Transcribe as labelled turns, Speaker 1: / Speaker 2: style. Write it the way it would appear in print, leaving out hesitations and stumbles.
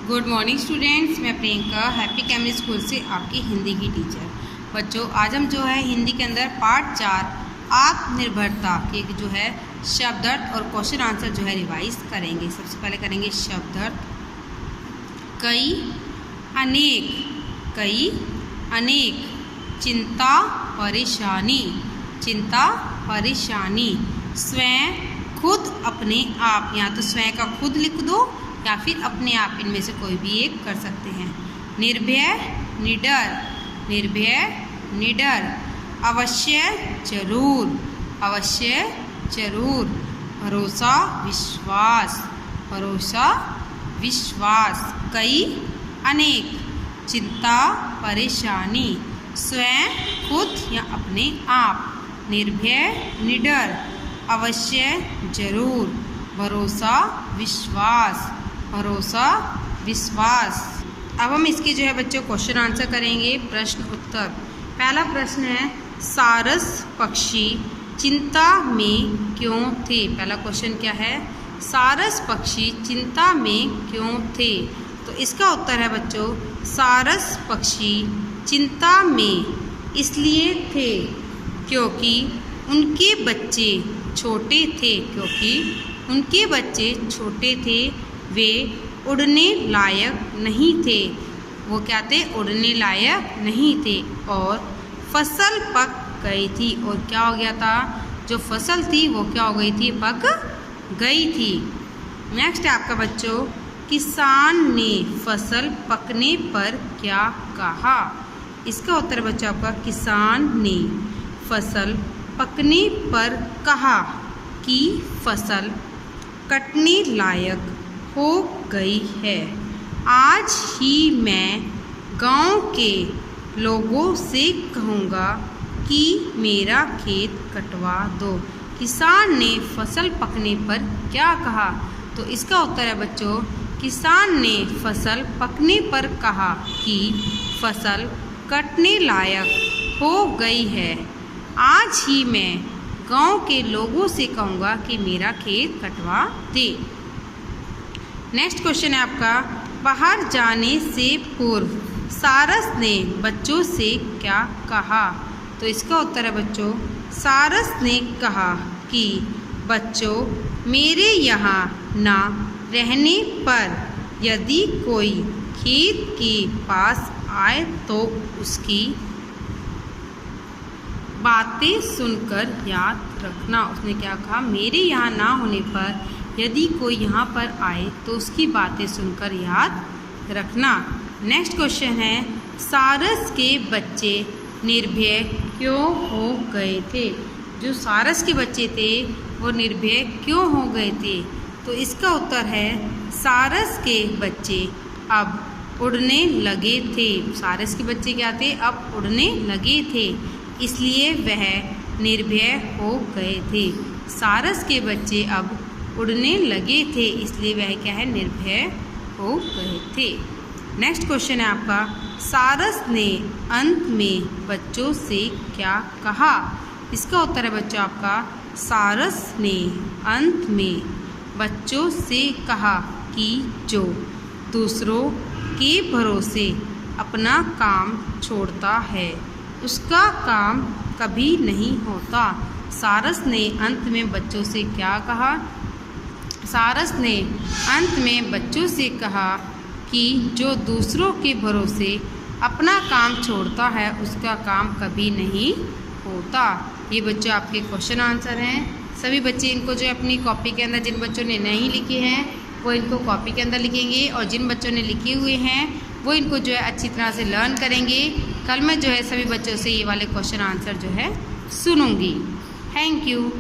Speaker 1: Good morning students, मैं Priyanka happy Camry school से आपकी हिंदी की टीचर। बच्चों, आज हम जो है हिंदी के अंदर पार्ट 4 आत्मनिर्भरता के जो है शब्दार्थ और क्वेश्चन आंसर जो है रिवाइज करेंगे। सबसे पहले करेंगे शब्दार्थ। कई, अनेक, कई, अनेक, चिंता, परेशानी, चिंता, परेशानी, स्वयं, खुद, अपने आप। यहाँ तो स्वयं का खुद लिख दो या फिर अपने आप, इनमें से कोई भी एक कर सकते हैं। निर्भय, निडर, निर्भय, निडर, अवश्य, जरूर, अवश्य, जरूर, भरोसा, विश्वास, भरोसा, विश्वास। कई, अनेक, चिंता, परेशानी, स्वयं, खुद या अपने आप। निर्भय, निडर, अवश्य, जरूर, भरोसा, विश्वास, भरोसा, विश्वास। अब हम इसके जो है बच्चों क्वेश्चन आंसर करेंगे। प्रश्न उत्तर। पहला प्रश्न है, सारस पक्षी चिंता में क्यों थे? पहला क्वेश्चन क्या है? सारस पक्षी चिंता में क्यों थे? तो इसका उत्तर है बच्चों, सारस पक्षी चिंता में इसलिए थे क्योंकि उनके बच्चे छोटे थे। क्योंकि उनके बच्चे छोटे थे, वे उड़ने लायक नहीं थे। वो क्या थे? उड़ने लायक नहीं थे। और फसल पक गई थी। और क्या हो गया था? जो फसल थी वो क्या हो गई थी? पक गई थी। नेक्स्ट है आपका बच्चों, किसान ने फसल पकने पर क्या कहा? इसका उत्तर बच्चों आपका, किसान ने फसल पकने पर कहा कि फसल कटने लायक हो गई है। आज ही मैं गांव के लोगों से कहूँगा कि मेरा खेत कटवा दो। किसान ने फसल पकने पर क्या कहा? तो इसका उत्तर है बच्चों, किसान ने फसल पकने पर कहा कि फसल कटने लायक हो गई है। आज ही मैं गांव के लोगों से कहूँगा कि मेरा खेत कटवा दे। नेक्स्ट क्वेश्चन है आपका, बाहर जाने से पूर्व सारस ने बच्चों से क्या कहा? तो इसका उत्तर है बच्चों, सारस ने कहा कि बच्चों, मेरे यहाँ ना रहने पर यदि कोई खेत के पास आए तो उसकी बातें सुनकर याद रखना। उसने क्या कहा? मेरे यहाँ ना होने पर यदि कोई यहाँ पर आए तो उसकी बातें सुनकर याद रखना। नेक्स्ट क्वेश्चन है, सारस के बच्चे निर्भय क्यों हो गए थे? जो सारस के बच्चे थे वो निर्भय क्यों हो गए थे? तो इसका उत्तर है, सारस के बच्चे अब उड़ने लगे थे। सारस के बच्चे क्या थे? अब उड़ने लगे थे, इसलिए वह निर्भय हो गए थे। सारस के बच्चे अब उड़ने लगे थे, इसलिए वह क्या है? निर्भय हो गए थे। नेक्स्ट क्वेश्चन है आपका, सारस ने अंत में बच्चों से क्या कहा? इसका उत्तर है बच्चों आपका, सारस ने अंत में बच्चों से कहा कि जो दूसरों के भरोसे अपना काम छोड़ता है उसका काम कभी नहीं होता। सारस ने अंत में बच्चों से क्या कहा? सारस ने अंत में बच्चों से कहा कि जो दूसरों के भरोसे अपना काम छोड़ता है उसका काम कभी नहीं होता। ये बच्चों आपके क्वेश्चन आंसर हैं। सभी बच्चे इनको जो अपनी कॉपी के अंदर, जिन बच्चों ने नहीं लिखे हैं वो इनको कॉपी के अंदर लिखेंगे, और जिन बच्चों ने लिखे हुए हैं वो इनको जो है अच्छी तरह से लर्न करेंगे। कल मैं जो है सभी बच्चों से ये वाले क्वेश्चन आंसर जो है सुनूंगी। Thank you.